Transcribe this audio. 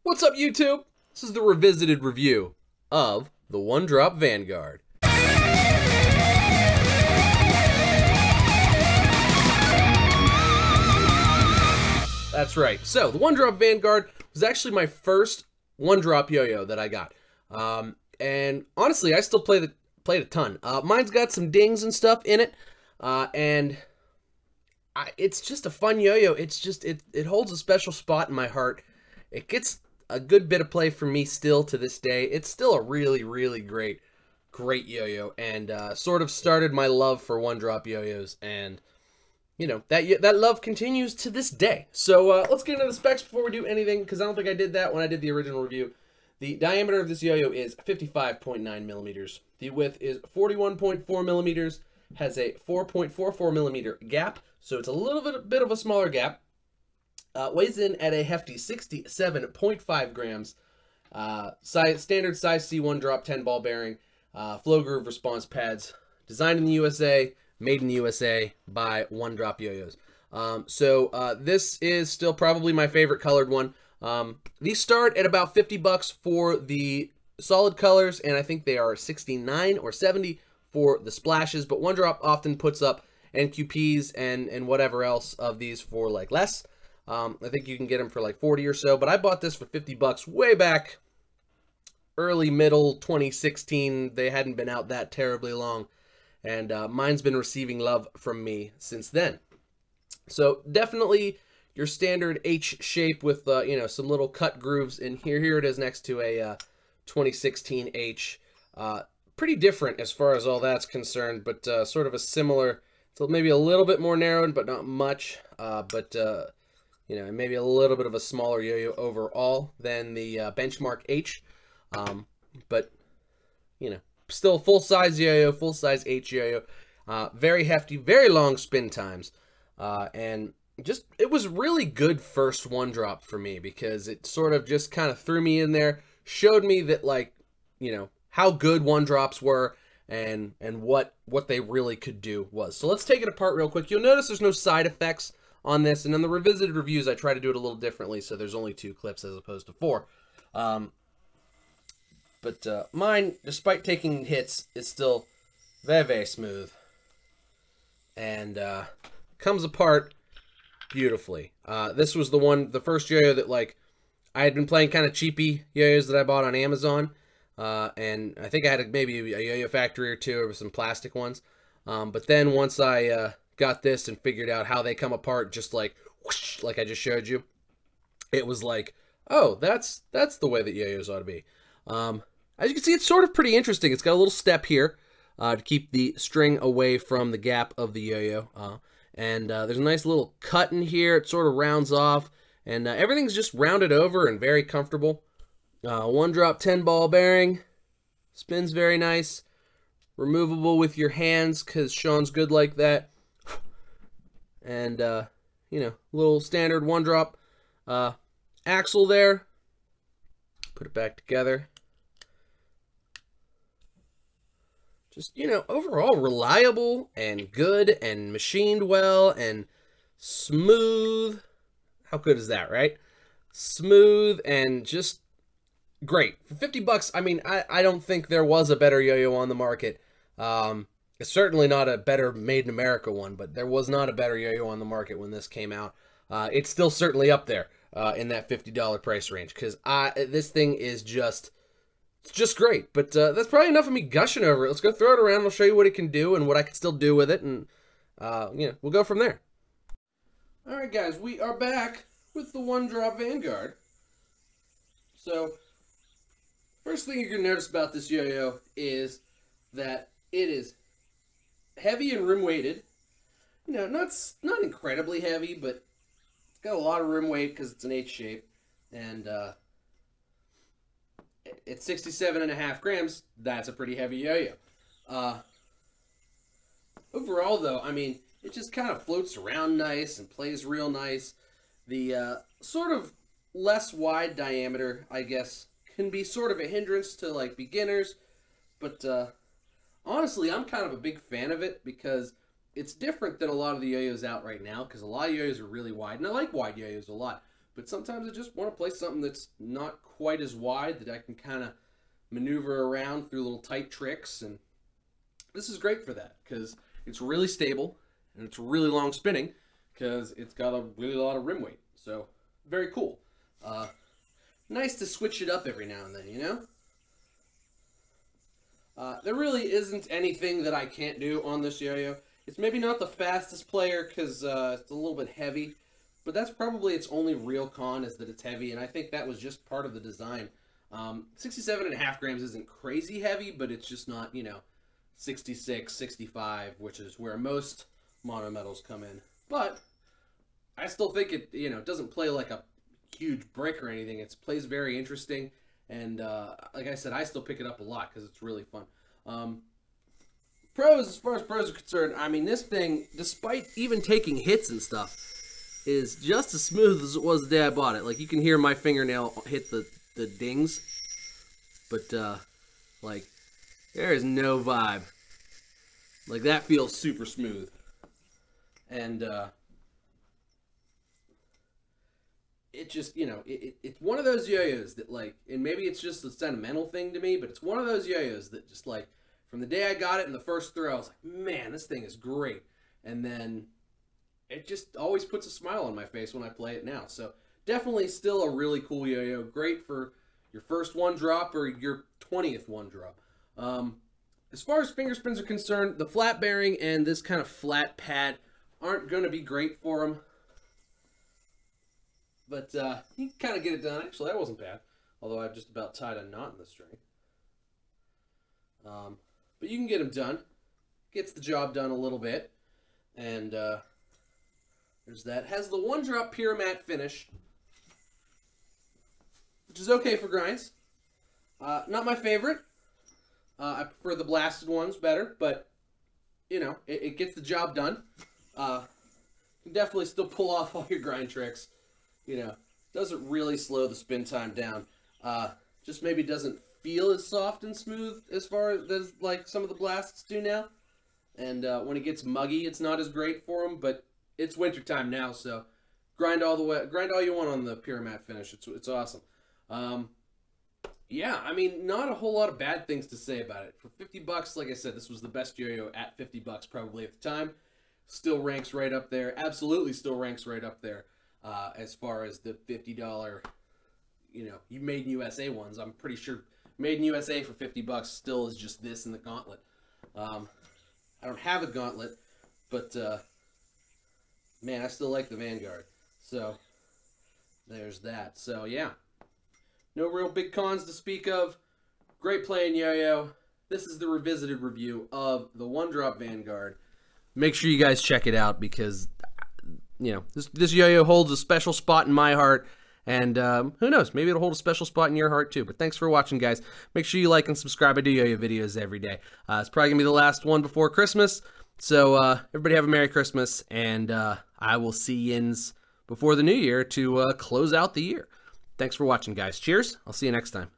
What's up, YouTube? This is the revisited review of the One Drop Vanguard. That's right. So, the One Drop Vanguard was actually my first one drop yo-yo that I got. And honestly, I still played a ton. Mine's got some dings and stuff in it. It's just a fun yo-yo. It holds a special spot in my heart. It gets a good bit of play from me still to this day. It's still a really, really great yo-yo, and sort of started my love for one-drop yo-yos, and you know, that love continues to this day. So let's get into the specs before we do anything, because I don't think I did that when I did the original review. The diameter of this yo-yo is 55.9 millimeters. The width is 41.4 millimeters, has a 4.44 millimeter gap, so it's a little bit of a smaller gap. Weighs in at a hefty 67.5 grams. Standard size C1 drop 10 ball bearing. Flow groove response pads. Designed in the USA, made in the USA by One Drop Yoyos. This is still probably my favorite colored one. These start at about 50 bucks for the solid colors, and I think they are 69 or 70 for the splashes, but One Drop often puts up NQPs and whatever else of these for like less. I think you can get them for like 40 or so, but I bought this for 50 bucks way back middle 2016. They hadn't been out that terribly long, and mine's been receiving love from me since then. So definitely your standard H shape with you know, some little cut grooves in here. Here it is next to a 2016 H. Pretty different as far as all that's concerned, but sort of a similar, so maybe a little bit more narrowed, but not much. You know, maybe a little bit of a smaller yo-yo overall than the Benchmark H. But, you know, still full-size yo-yo, full-size H yo-yo. Very hefty, very long spin times. And just, it was really good first one drop for me, because it sort of just kind of threw me in there, showed me that, like, you know, how good one drops were, and what they really could do was. So let's take it apart real quick. You'll notice there's no side effects on this, and in the revisited reviews I try to do it a little differently, so there's only 2 clips as opposed to 4. Mine, despite taking hits, is still very, very smooth, and comes apart beautifully. This was the first yo-yo that, like, I had been playing kind of cheapy yo-yos that I bought on Amazon, and I think I had maybe a Yo-Yo Factory or 2 or some plastic ones, but then once I got this and figured out how they come apart, just like whoosh, like I just showed you, it was like, oh, that's the way that yo-yos ought to be. As you can see, it's sort of pretty interesting. It's got a little step here to keep the string away from the gap of the yo-yo, and there's a nice little cut in here. It sort of rounds off, and everything's just rounded over and very comfortable. One drop 10 ball bearing, spins very nice, removable with your hands because Sean's good like that. And, you know, little standard one drop axle there. Put it back together. Just, you know, overall reliable and good and machined well and smooth. How good is that, right? Smooth and just great. For 50 bucks, I mean, I don't think there was a better yo-yo on the market. It's certainly not a better made in America one, but there was not a better yo-yo on the market when this came out. It's still certainly up there in that $50 price range, because this thing is just great. But that's probably enough of me gushing over it. Let's go throw it around. I'll show you what it can do and what I can still do with it, and you know, we'll go from there. All right, guys, we are back with the One Drop Vanguard. So, first thing you're gonna notice about this yo-yo is that it is heavy and rim weighted. You know, not incredibly heavy, but it's got a lot of rim weight because it's an H shape, and it's 67.5 grams. That's a pretty heavy yo-yo. Overall, though, I mean, it just kind of floats around nice and plays real nice. The sort of less wide diameter, I guess, can be sort of a hindrance to, like, beginners, but honestly, I'm kind of a big fan of it because it's different than a lot of the yo-yos out right now, because a lot of yo-yos are really wide, and I like wide yo-yos a lot, but sometimes I just want to play something that's not quite as wide, that I can kind of maneuver around through little tight tricks, and this is great for that because it's really stable and it's really long spinning because it's got a really lot of rim weight. So very cool. Nice to switch it up every now and then, you know? There really isn't anything that I can't do on this yo-yo. It's maybe not the fastest player because it's a little bit heavy, but that's probably its only real con, is that it's heavy, and I think that was just part of the design. 67.5 grams isn't crazy heavy, but it's just not, you know, 66, 65, which is where most monometals come in. But I still think it, you know, doesn't play like a huge brick or anything. It plays very interesting, and like I said, I still pick it up a lot because it's really fun. Pros, as far as pros are concerned, I mean, this thing, despite even taking hits and stuff, is just as smooth as it was the day I bought it. Like, you can hear my fingernail hit the dings, but like, there is no vibe. Like, that feels super smooth. And it just, you know, it's one of those yo-yos that, like, and maybe it's just a sentimental thing to me, but it's one of those yo-yos that just, like, from the day I got it in the first throw, I was like, man, this thing is great. And then it just always puts a smile on my face when I play it now. So definitely still a really cool yo-yo. Great for your first one drop or your 20th one drop. As far as finger spins are concerned, the flat bearing and this kind of flat pad aren't going to be great for them. But you can kind of get it done. Actually, that wasn't bad. Although I just about tied a knot in the string. But you can get them done. Gets the job done a little bit. And there's that. Has the one drop pure matte finish, which is okay for grinds. Not my favorite. I prefer the blasted ones better, but you know, it gets the job done. You can definitely still pull off all your grind tricks. You know, doesn't really slow the spin time down. Just maybe doesn't feel as soft and smooth as far as like some of the blasts do now. And when it gets muggy, it's not as great for them. But it's wintertime now, so grind all the way, grind all you want on the pure matte finish. It's awesome. Yeah, I mean, not a whole lot of bad things to say about it. For 50 bucks, like I said, this was the best yo-yo at 50 bucks probably at the time. Still ranks right up there. Absolutely still ranks right up there as far as the $50, you know, you made in USA ones. I'm pretty sure made in USA for 50 bucks still is just this in the gauntlet. I don't have a gauntlet, but man, I still like the Vanguard. So there's that. So yeah, no real big cons to speak of. Great playing yo-yo. This is the revisited review of the One Drop Vanguard. Make sure you guys check it out because, you know, this yo-yo holds a special spot in my heart. And who knows, maybe it'll hold a special spot in your heart too. But thanks for watching, guys. Make sure you like and subscribe. I do yo-yo videos every day. It's probably going to be the last one before Christmas. So everybody have a Merry Christmas. And I will see yins before the new year to close out the year. Thanks for watching, guys. Cheers. I'll see you next time.